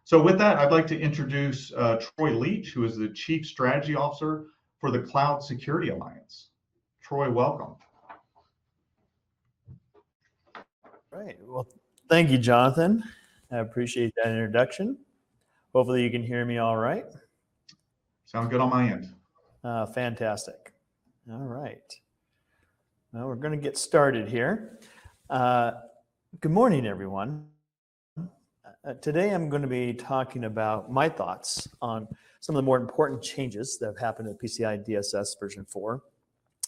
So with that, I'd like to introduce Troy Leach, who is the Chief Strategy Officer for the Cloud Security Alliance. Troy, welcome. Right. Well, thank you, Jonathan. I appreciate that introduction. Hopefully you can hear me all right. Sounds good on my end. Fantastic. All right. Well, we're going to get started here. Good morning, everyone. Today I'm going to be talking about my thoughts on some of the more important changes that have happened to PCI DSS version 4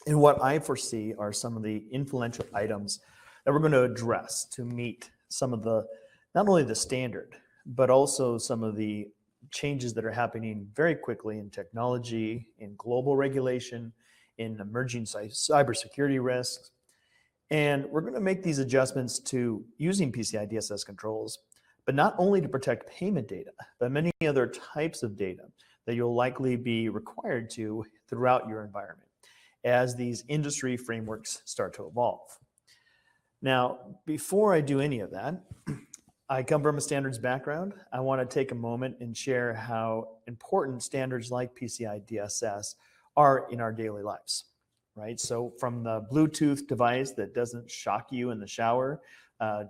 and what I foresee are some of the influential items that we're going to address to meet some of the, not only the standard, but also some of the changes that are happening very quickly in technology, in global regulation, in emerging cybersecurity risks. And we're going to make these adjustments to using PCI DSS controls, but not only to protect payment data, but many other types of data that you'll likely be required to throughout your environment as these industry frameworks start to evolve. Now, before I do any of that, I come from a standards background. I want to take a moment and share how important standards like PCI DSS are in our daily lives, right? So from the Bluetooth device that doesn't shock you in the shower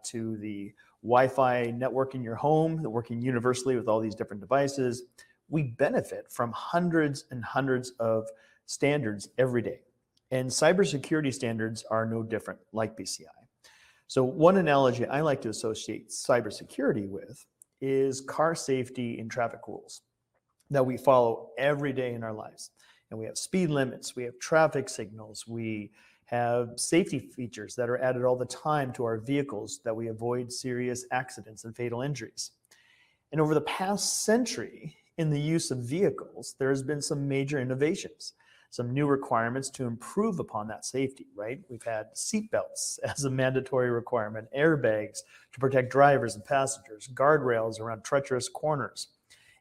to the Wi-Fi network in your home, working universally with all these different devices, we benefit from hundreds and hundreds of standards every day. And cybersecurity standards are no different, like PCI. So one analogy I like to associate cybersecurity with is car safety and traffic rules that we follow every day in our lives. And we have speed limits, we have traffic signals, we have safety features that are added all the time to our vehicles that we avoid serious accidents and fatal injuries. And over the past century, in the use of vehicles, there has been some major innovations, some new requirements to improve upon that safety, right? We've had seatbelts as a mandatory requirement, airbags to protect drivers and passengers, guardrails around treacherous corners.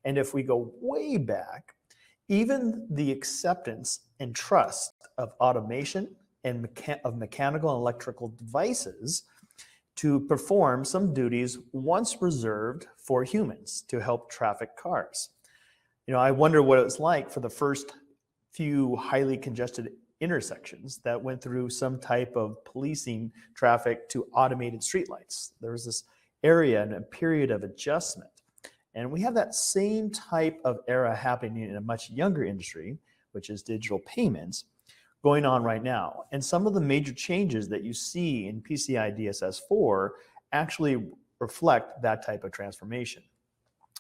And if we go way back, even the acceptance and trust of automation and of mechanical and electrical devices to perform some duties once reserved for humans to help traffic cars. You know, I wonder what it was like for the first few highly congested intersections that went through some type of policing traffic to automated streetlights. There was this area and a period of adjustment. And we have that same type of era happening in a much younger industry, which is digital payments, going on right now. And some of the major changes that you see in PCI DSS 4 actually reflect that type of transformation.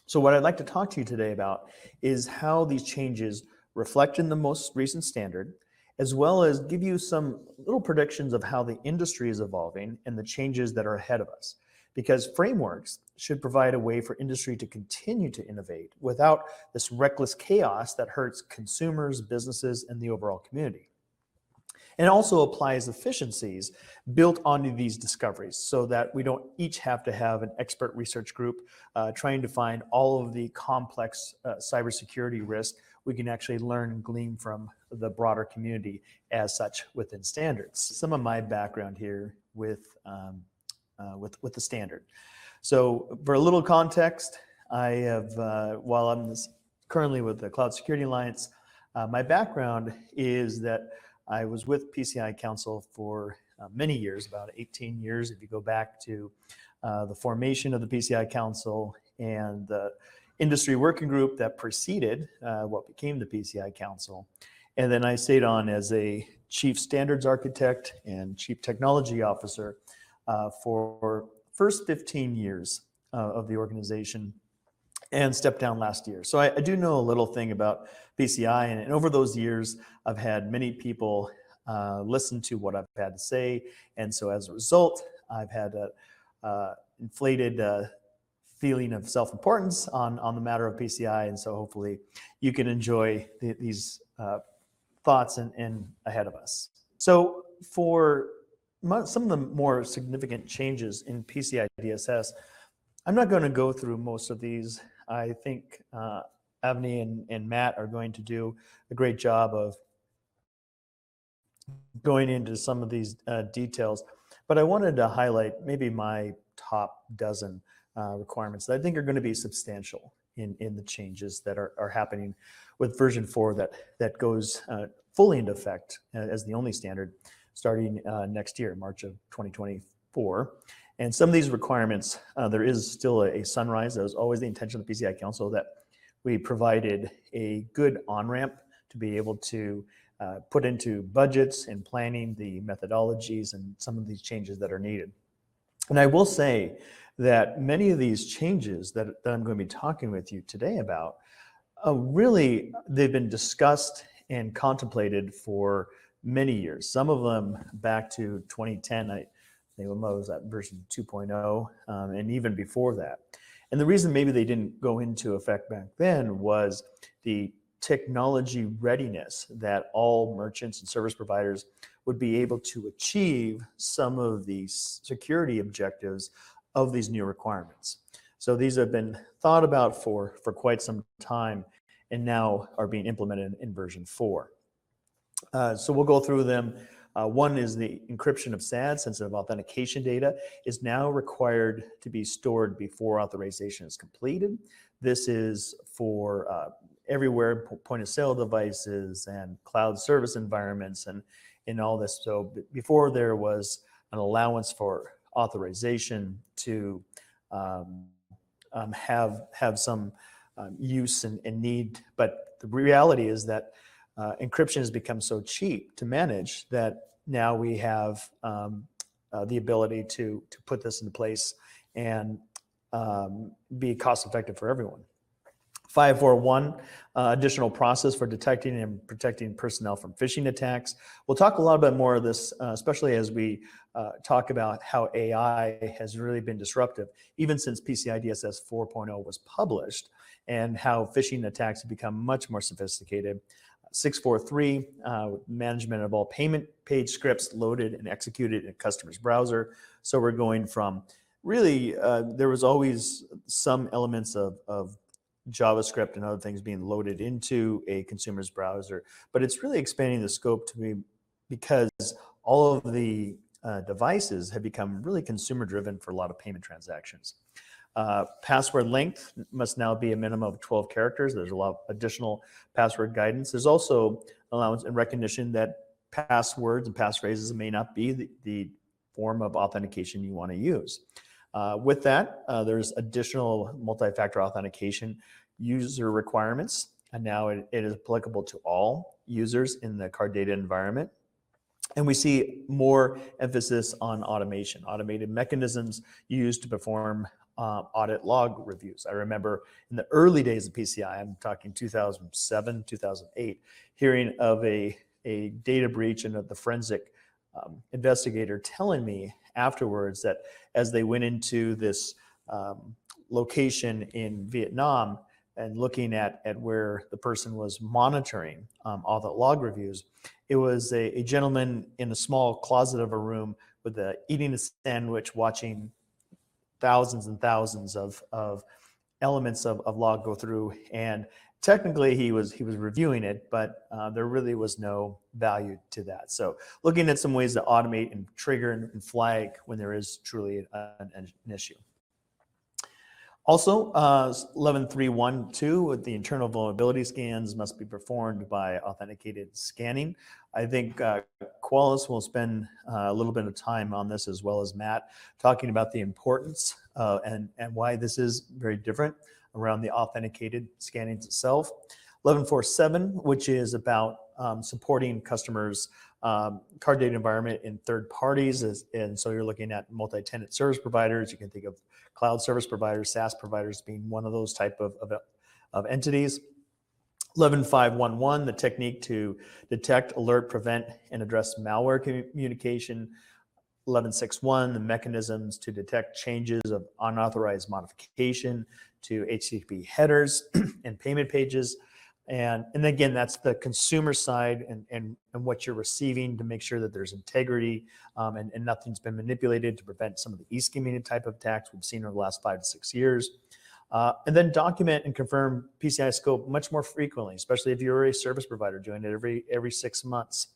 So what I'd like to talk to you today about is how these changes reflect in the most recent standard, as well as give you some little predictions of how the industry is evolving and the changes that are ahead of us. Because frameworks should provide a way for industry to continue to innovate without this reckless chaos that hurts consumers, businesses, and the overall community. And it also applies efficiencies built onto these discoveries so that we don't each have to have an expert research group trying to find all of the complex cybersecurity risks. We can actually learn and glean from the broader community as such within standards. Some of my background here with the standard. So for a little context, I have, while I'm currently with the Cloud Security Alliance, my background is that I was with PCI Council for many years, about 18 years, if you go back to the formation of the PCI Council and the industry working group that preceded what became the PCI Council. And then I stayed on as a chief standards architect and chief technology officer for first 15 years of the organization and stepped down last year. So I do know a little thing about PCI, and over those years, I've had many people listen to what I've had to say. And so as a result, I've had an inflated feeling of self-importance on the matter of PCI. And so hopefully you can enjoy these thoughts and ahead of us. So for some of the more significant changes in PCI DSS, I'm not going to go through most of these. I think Avni and Matt are going to do a great job of going into some of these details, but I wanted to highlight maybe my top dozen requirements that I think are going to be substantial in the changes that are happening with version 4 that goes fully into effect as the only standard starting next year, March of 2024. And some of these requirements, there is still a sunrise. That was always the intention of the PCI Council, that we provided a good on-ramp to be able to put into budgets and planning the methodologies and some of these changes that are needed. And I will say that many of these changes that I'm going to be talking with you today about, really, they've been discussed and contemplated for many years. Some of them back to 2010, I think was at version 2.0, and even before that. And the reason maybe they didn't go into effect back then was the technology readiness that all merchants and service providers would be able to achieve some of the security objectives of these new requirements. So these have been thought about for quite some time and now are being implemented in version 4. So we'll go through them. One is the encryption of SAD, sensitive authentication data, is now required to be stored before authorization is completed. This is for everywhere, point of sale devices and cloud service environments and all this. So before there was an allowance for authorization to have some use and need, but the reality is that encryption has become so cheap to manage that now we have the ability to put this into place and be cost effective for everyone. 541, additional process for detecting and protecting personnel from phishing attacks. We'll talk a lot bit more of this, especially as we talk about how AI has really been disruptive, even since PCI DSS 4.0 was published, and how phishing attacks have become much more sophisticated. 643, management of all payment page scripts loaded and executed in a customer's browser. So we're going from really, there was always some elements of JavaScript and other things being loaded into a consumer's browser, but it's really expanding the scope to be, because all of the devices have become really consumer driven for a lot of payment transactions. Password length must now be a minimum of 12 characters. There's a lot of additional password guidance. There's also allowance and recognition that passwords and passphrases may not be the form of authentication you want to use. With that, there's additional multi-factor authentication user requirements, and now it is applicable to all users in the card data environment. And we see more emphasis on automation, automated mechanisms used to perform audit log reviews. I remember in the early days of PCI, I'm talking 2007, 2008, hearing of a data breach and of the forensic investigator telling me afterwards that as they went into this location in Vietnam and looking at where the person was monitoring all the log reviews, it was a gentleman in a small closet of a room with eating a sandwich, watching thousands and thousands of elements of log go through. And technically he was reviewing it, but there really was no value to that. So looking at some ways to automate and trigger and flag when there is truly an issue. Also, 11312 with the internal vulnerability scans must be performed by authenticated scanning. I think Qualis will spend a little bit of time on this, as well as Matt, talking about the importance and why this is very different around the authenticated scanning itself. 1147, which is about supporting customers' card data environment in third parties. And so you're looking at multi-tenant service providers. You can think of cloud service providers, SaaS providers being one of those type of entities. 11511, the technique to detect, alert, prevent, and address malware communication. 1161, the mechanisms to detect changes of unauthorized modification to HTTP headers and payment pages. And again, that's the consumer side and what you're receiving to make sure that there's integrity and nothing's been manipulated, to prevent some of the e-skimming type of attacks we've seen over the last 5 to 6 years. And then document and confirm PCI scope much more frequently, especially if you're a service provider doing it every 6 months.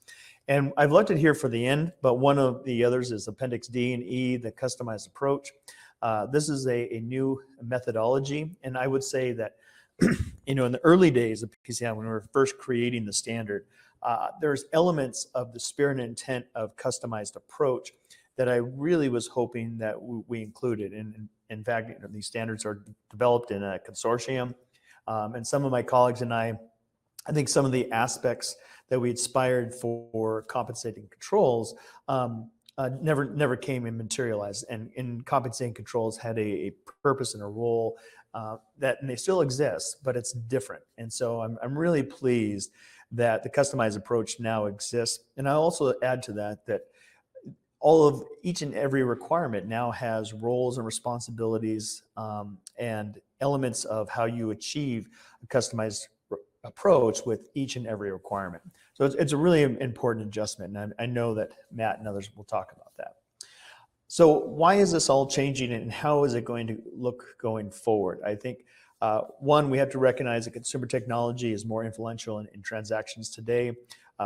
And I've left it here for the end, but one of the others is Appendix D and E, the customized approach. This is a new methodology, and I would say that in the early days of PCI, when we were first creating the standard, there's elements of the spirit and intent of customized approach that I really was hoping that we included. And in fact, these standards are developed in a consortium, and some of my colleagues and I think some of the aspects that we aspired for compensating controls never came and materialized. And compensating controls had a purpose and a role and they still exist, but it's different. And so I'm really pleased that the customized approach now exists. And I also add to that each and every requirement now has roles and responsibilities and elements of how you achieve a customized approach with each and every requirement. So it's a really important adjustment, and I know that Matt and others will talk about that. So why is this all changing, and how is it going to look going forward? I think one, we have to recognize that consumer technology is more influential in transactions today.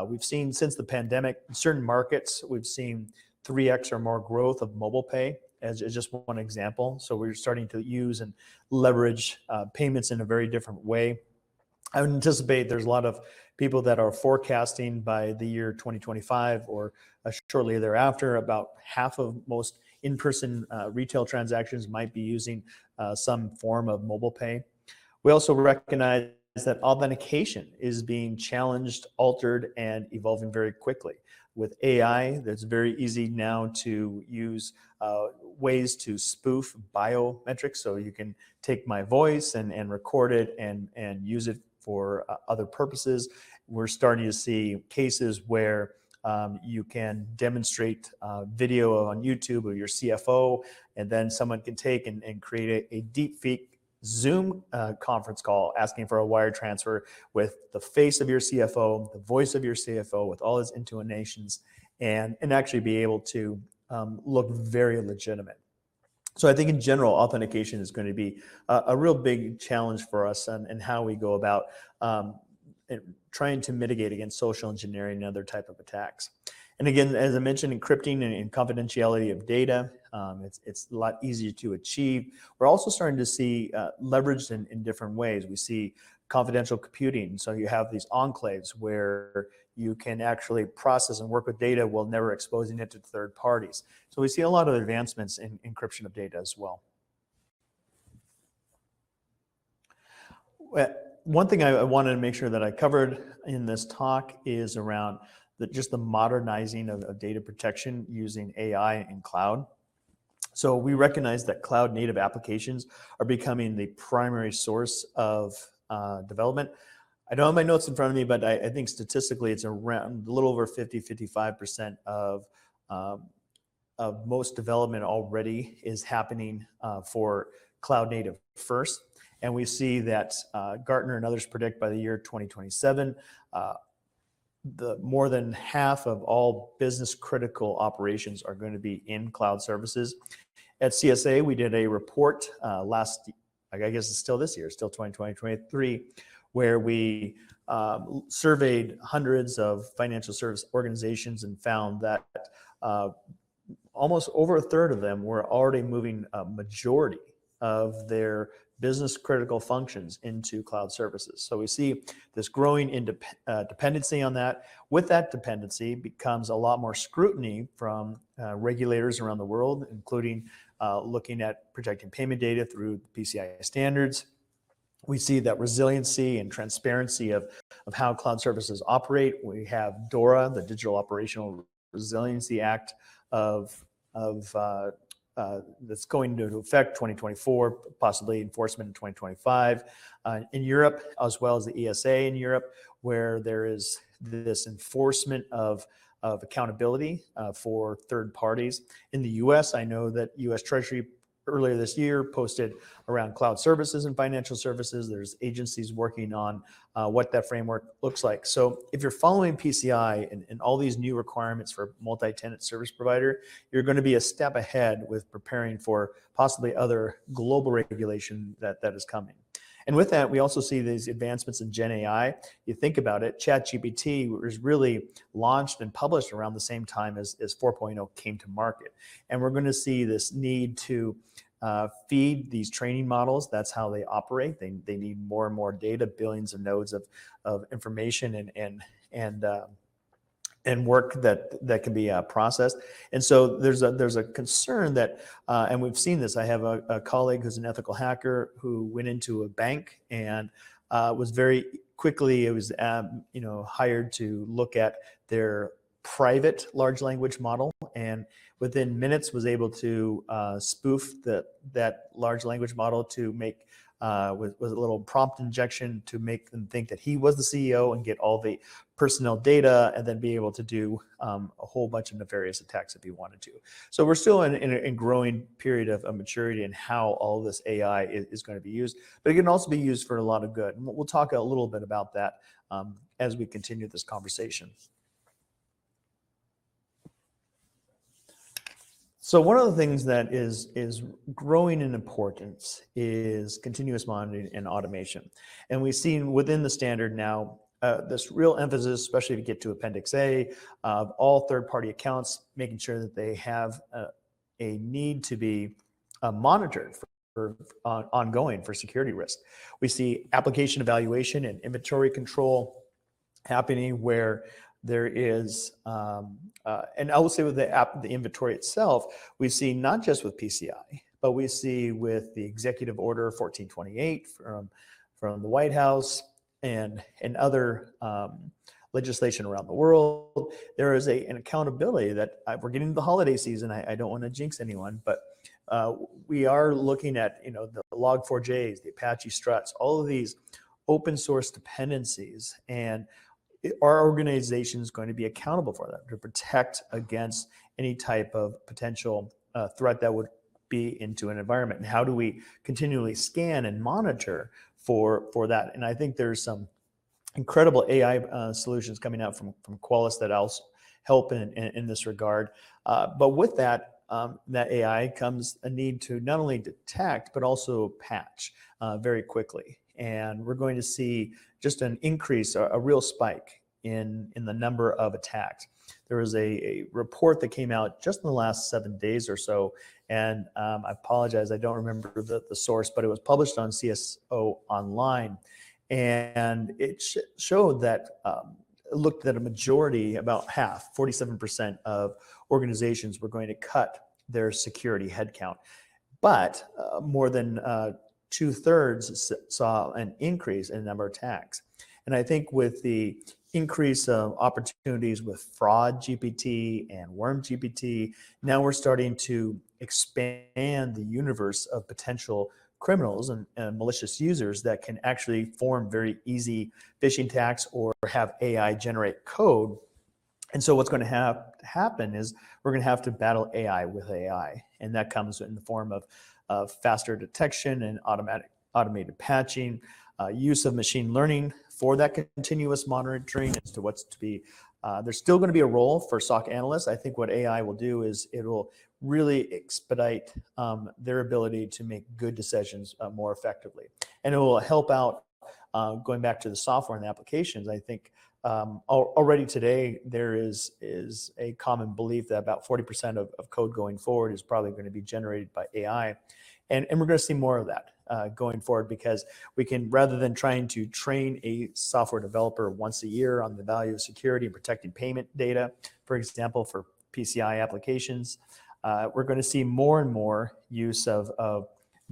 We've seen since the pandemic, in certain markets, we've seen 3x or more growth of mobile pay as just one example. So we're starting to use and leverage payments in a very different way. I would anticipate there's a lot of people that are forecasting by the year 2025 or shortly thereafter, about half of most in-person retail transactions might be using some form of mobile pay. We also recognize that authentication is being challenged, altered, and evolving very quickly. With AI, it's very easy now to use ways to spoof biometrics. So you can take my voice and record it and use it for other purposes. We're starting to see cases where you can demonstrate video on YouTube of your CFO, and then someone can take and create a deep fake Zoom conference call asking for a wire transfer with the face of your CFO, the voice of your CFO, with all his intonations, and actually be able to look very legitimate. So I think in general, authentication is going to be a real big challenge for us and how we go about trying to mitigate against social engineering and other type of attacks. And again, as I mentioned, encrypting and confidentiality of data, it's a lot easier to achieve. We're also starting to see leveraged in different ways. We see confidential computing. So you have these enclaves where you can actually process and work with data while never exposing it to third parties. So we see a lot of advancements in encryption of data as well. One thing I wanted to make sure that I covered in this talk is around just the modernizing of data protection using AI and cloud. So we recognize that cloud native applications are becoming the primary source of development. I don't have my notes in front of me, but I think statistically it's around a little over 50-55% of most development already is happening for cloud native first. And we see that Gartner and others predict by the year 2027, more than half of all business critical operations are going to be in cloud services. At CSA, we did a report I guess it's still this year, still 2023, where we surveyed hundreds of financial service organizations and found that almost over a third of them were already moving a majority of their business critical functions into cloud services. So we see this growing dependency on that. With that dependency becomes a lot more scrutiny from regulators around the world, including looking at protecting payment data through PCI standards. We see that resiliency and transparency of how cloud services operate. We have DORA, the Digital Operational Resiliency Act that's going into effect 2024, possibly enforcement in 2025. In Europe, as well as the ESA in Europe, where there is this enforcement of accountability for third parties. In the US, I know that US Treasury earlier this year posted around cloud services and financial services. There's agencies working on what that framework looks like. So if you're following PCI and all these new requirements for multi-tenant service provider, you're going to be a step ahead with preparing for possibly other global regulation that is coming. And with that, we also see these advancements in Gen AI. You think about it, ChatGPT was really launched and published around the same time as 4.0 came to market. And we're going to see this need to feed these training models. That's how they operate. They need more and more data, billions of nodes of information and work that can be processed. And so there's a concern that, and we've seen this. I have a colleague who's an ethical hacker who went into a bank and was very quickly, it was hired to look at their private large language model, and within minutes was able to spoof that large language model to make with a little prompt injection to make them think that he was the CEO and get all the personnel data, and then be able to do a whole bunch of nefarious attacks if he wanted to. So we're still in a growing period of maturity in how all this AI is going to be used, but it can also be used for a lot of good. And we'll talk a little bit about that as we continue this conversation. So one of the things that is growing in importance is continuous monitoring and automation. And we've seen within the standard now this real emphasis, especially if you get to Appendix A, of all third-party accounts, making sure that they have a need to be monitored for ongoing for security risk. We see application evaluation and inventory control happening where there is, and I will say with the inventory itself, we see not just with PCI, but we see with the Executive Order 1428 from the White House and other legislation around the world. There is an accountability that we're getting to the holiday season. I don't want to jinx anyone, but we are looking at the Log4js, the Apache struts, all of these open source dependencies, and our organization is going to be accountable for that to protect against any type of potential threat that would be into an environment. And how do we continually scan and monitor for that? And I think there's some incredible AI solutions coming out from Qualys that also help in this regard. But with that AI comes a need to not only detect, but also patch very quickly. And we're going to see just an increase, a real spike in the number of attacks. There was a report that came out just in the last 7 days or so, and I apologize, I don't remember the source, but it was published on CSO Online, and it showed that it looked at a majority, about half, 47% of organizations were going to cut their security headcount, but more than 2/3 saw an increase in the number of attacks. And I think with the increase of opportunities with fraud GPT and worm GPT, now we're starting to expand the universe of potential criminals and malicious users that can actually form very easy phishing attacks or have AI generate code. And so what's going to happen is we're going to have to battle AI with AI. And that comes in the form of faster detection and automated patching, use of machine learning for that continuous monitoring as to what's to be. There's still going to be a role for SOC analysts. I think what AI will do is it will really expedite their ability to make good decisions more effectively. And it will help out, going back to the software and the applications, I think already today there is a common belief that about 40% of code going forward is probably going to be generated by AI. And we're going to see more of that going forward, because we can, rather than trying to train a software developer once a year on the value of security and protecting payment data, for example, for PCI applications, we're going to see more and more use of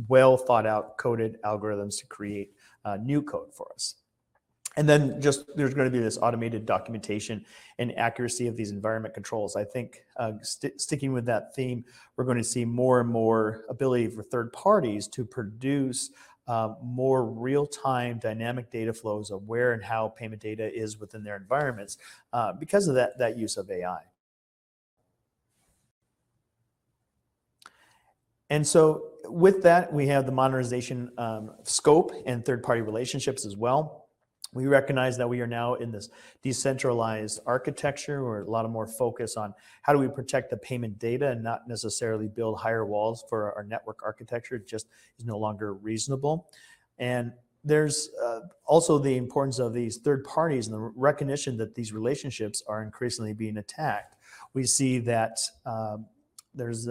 well thought out coded algorithms to create new code for us. And then just there's going to be this automated documentation and accuracy of these environment controls. I think sticking with that theme, we're going to see more and more ability for third parties to produce more real-time dynamic data flows of where and how payment data is within their environments because of that use of AI. And so with that, we have the modernization scope and third-party relationships as well. We recognize that we are now in this decentralized architecture where a lot of more focus on how do we protect the payment data and not necessarily build higher walls for our network architecture. It just is no longer reasonable. And there's also the importance of these third parties and the recognition that these relationships are increasingly being attacked. We see that there's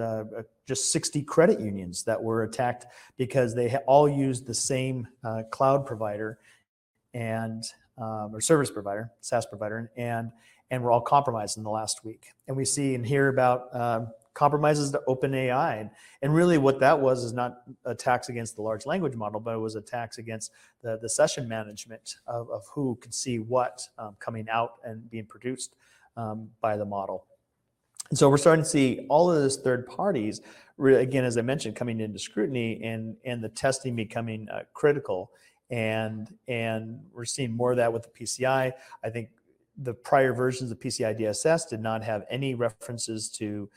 just 60 credit unions that were attacked because they all used the same cloud provider and or service provider, SaaS provider, and were all compromised in the last week. And we see and hear about compromises to OpenAI, and really what that was is not attacks against the large language model, but it was attacks against the session management of who could see what coming out and being produced by the model. And so we're starting to see all of those third parties, again, as I mentioned, coming into scrutiny and the testing becoming critical. And we're seeing more of that with the PCI. I think the prior versions of PCI DSS did not have any references to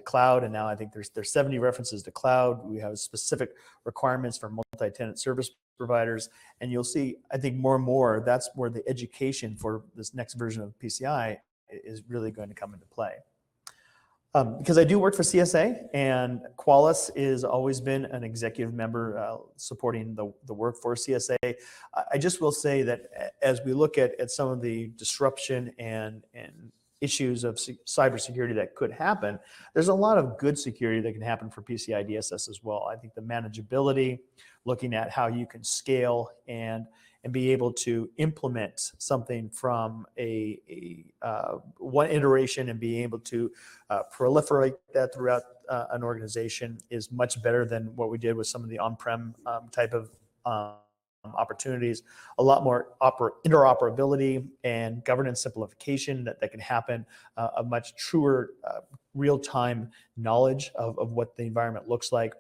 cloud, and now I think there's 70 references to cloud. We have specific requirements for multi-tenant service providers, and you'll see, I think, more and more, that's where the education for this next version of PCI is really going to come into play. Because I do work for CSA, and Qualys has always been an executive member supporting the work for CSA. I just will say that as we look at some of the disruption and issues of cybersecurity that could happen, there's a lot of good security that can happen for PCI DSS as well. I think the manageability, looking at how you can scale and be able to implement something from one iteration and be able to proliferate that throughout an organization is much better than what we did with some of the on-prem type of opportunities. A lot more interoperability and governance simplification that can happen, a much truer real-time knowledge of what the environment looks like.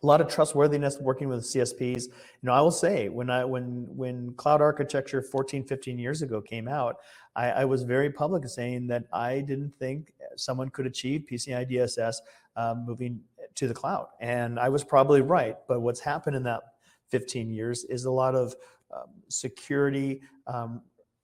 A lot of trustworthiness working with CSPs. I will say when cloud architecture 14, 15 years ago came out, I was very public in saying that I didn't think someone could achieve PCI DSS moving to the cloud. And I was probably right. But what's happened in that 15 years is a lot of security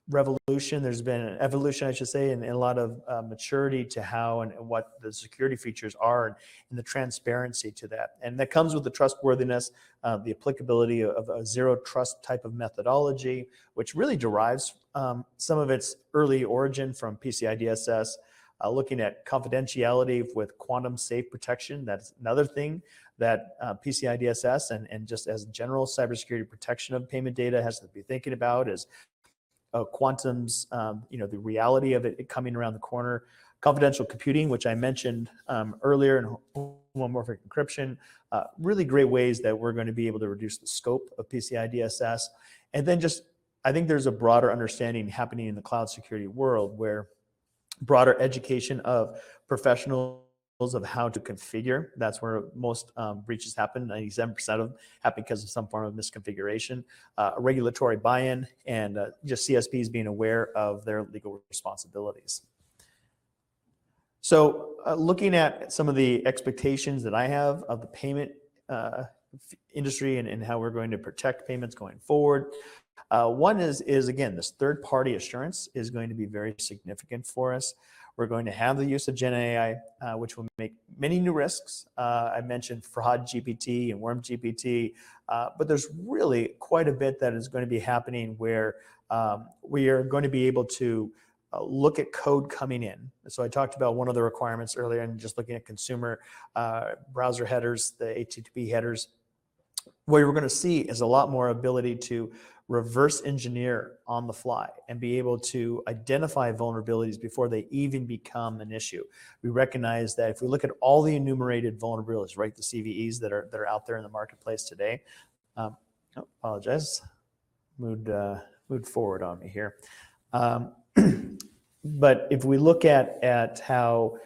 revolution. There's been an evolution, I should say, and a lot of maturity to how and what the security features are and the transparency to that. And that comes with the trustworthiness, the applicability of a zero trust type of methodology, which really derives some of its early origin from PCI DSS. Looking at confidentiality with quantum safe protection, that's another thing that PCI DSS and just as general cybersecurity protection of payment data has to be thinking about is quantum's, the reality of it coming around the corner. Confidential computing, which I mentioned earlier, and homomorphic encryption, really great ways that we're going to be able to reduce the scope of PCI DSS. And then I think there's a broader understanding happening in the cloud security world where broader education of professionals of how to configure. That's where most breaches happen. 97% of them happen because of some form of misconfiguration, regulatory buy-in, and just CSPs being aware of their legal responsibilities. So looking at some of the expectations that I have of the payment industry and how we're going to protect payments going forward. One is again, this third-party assurance is going to be very significant for us. We're going to have the use of Gen AI, which will make many new risks. I mentioned fraud GPT and worm GPT, but there's really quite a bit that is going to be happening where we are going to be able to look at code coming in. So I talked about one of the requirements earlier and just looking at consumer browser headers, the HTTP headers. What we're going to see is a lot more ability to reverse engineer on the fly and be able to identify vulnerabilities before they even become an issue. We recognize that if we look at all the enumerated vulnerabilities, right, the CVEs that are out there in the marketplace today. Apologize, moved forward on me here. But if we look at how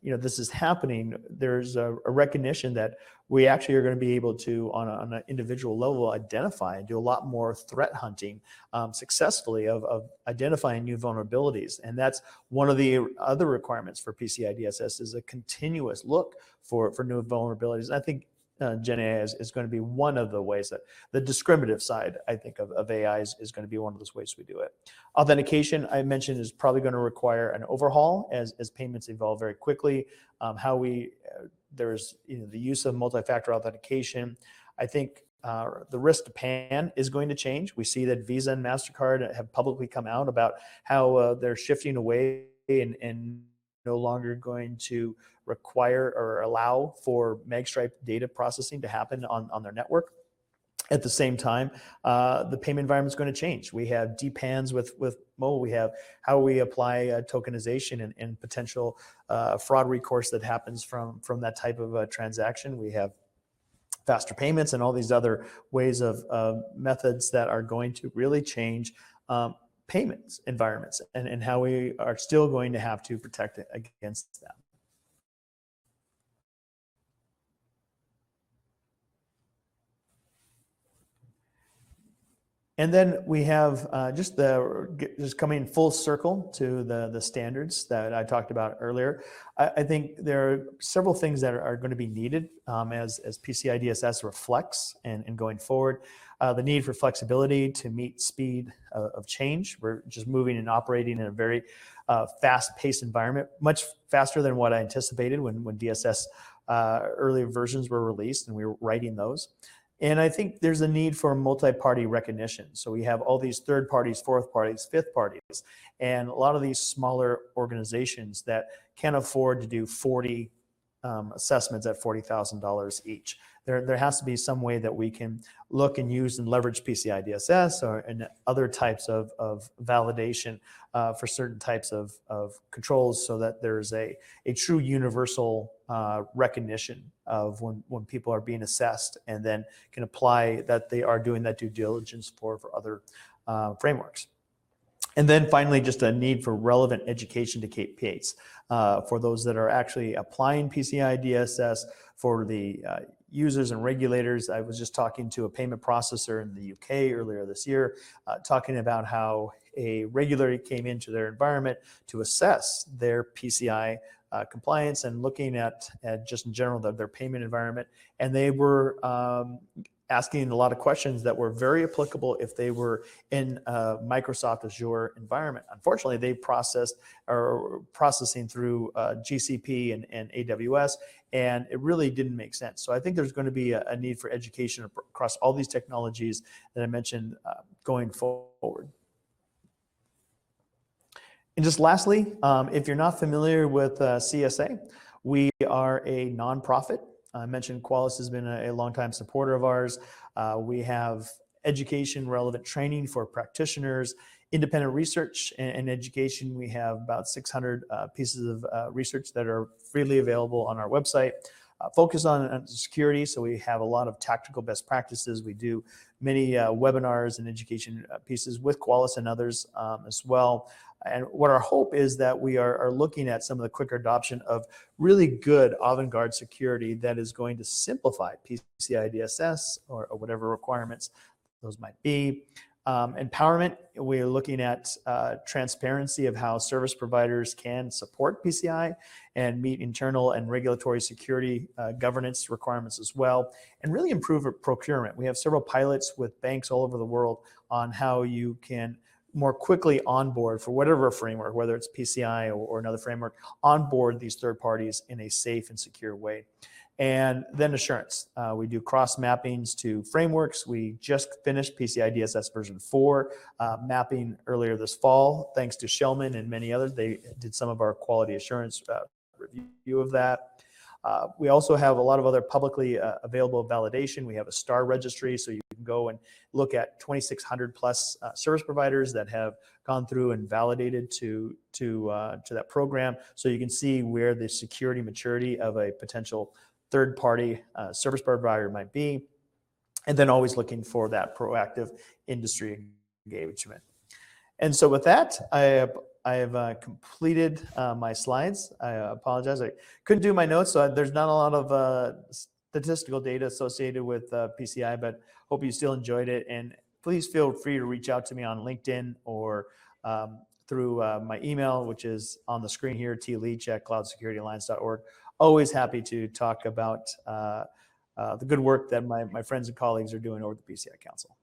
this is happening, there's a recognition that we actually are going to be able to, on an individual level, identify and do a lot more threat hunting successfully of identifying new vulnerabilities. And that's one of the other requirements for PCI DSS is a continuous look for new vulnerabilities. And I think Gen AI is going to be one of the ways that the discriminative side, I think, of AI is going to be one of those ways we do it. Authentication, I mentioned, is probably going to require an overhaul as payments evolve very quickly. There's the use of multi-factor authentication. I think the risk to PAN is going to change. We see that Visa and MasterCard have publicly come out about how they're shifting away and no longer going to require or allow for magstripe data processing to happen on their network. At the same time, the payment environment is going to change. We have DPANs with mobile. We have how we apply tokenization and potential fraud recourse that happens from that type of a transaction. We have faster payments and all these other ways of methods that are going to really change payments environments and how we are still going to have to protect against them. And then we have just coming full circle to the standards that I talked about earlier. I think there are several things that are going to be needed as PCI DSS reflects and going forward. The need for flexibility to meet speed of change. We're just moving and operating in a very fast-paced environment, much faster than what I anticipated when DSS earlier versions were released and we were writing those. And I think there's a need for multi-party recognition. So we have all these third parties, fourth parties, fifth parties, and a lot of these smaller organizations that can't afford to do 40 assessments at $40,000 each. There has to be some way that we can look and use and leverage PCI DSS and other types of validation for certain types of controls so that there's a true universal recognition of when people are being assessed and then can apply that they are doing that due diligence for other frameworks. And then finally, just a need for relevant education to KPIs for those that are actually applying PCI DSS, for the users and regulators. I was just talking to a payment processor in the UK earlier this year, talking about how a regulator came into their environment to assess their PCI compliance and looking at just in general their payment environment. And they were asking a lot of questions that were very applicable if they were in a Microsoft Azure environment. Unfortunately, they processing through GCP and AWS, and it really didn't make sense. So I think there's going to be a need for education across all these technologies that I mentioned going forward. And just lastly, if you're not familiar with CSA, we are a nonprofit. I mentioned Qualys has been a longtime supporter of ours. We have education relevant training for practitioners, independent research and education. We have about 600 pieces of research that are freely available on our website. Focus on security, so we have a lot of tactical best practices. We do many webinars and education pieces with Qualys and others as well. And what our hope is that we are looking at some of the quicker adoption of really good avant-garde security that is going to simplify PCI DSS or whatever requirements those might be. Empowerment, we're looking at transparency of how service providers can support PCI and meet internal and regulatory security governance requirements as well, and really improve procurement. We have several pilots with banks all over the world on how you can more quickly onboard for whatever framework, whether it's PCI or another framework, onboard these third parties in a safe and secure way. And then assurance. We do cross mappings to frameworks. We just finished PCI DSS version 4 mapping earlier this fall, thanks to Shellman and many others. They did some of our quality assurance review of that. We also have a lot of other publicly available validation. We have a STAR registry, so you can go and look at 2,600 plus service providers that have gone through and validated to that program, so you can see where the security maturity of a potential third-party service provider might be, and then always looking for that proactive industry engagement. And so with that, I have completed my slides. I apologize. I couldn't do my notes, so there's not a lot of statistical data associated with PCI, but hope you still enjoyed it. And please feel free to reach out to me on LinkedIn or through my email, which is on the screen here, tleach@cloudsecurityalliance.org. Always happy to talk about the good work that my friends and colleagues are doing over at the PCI Council.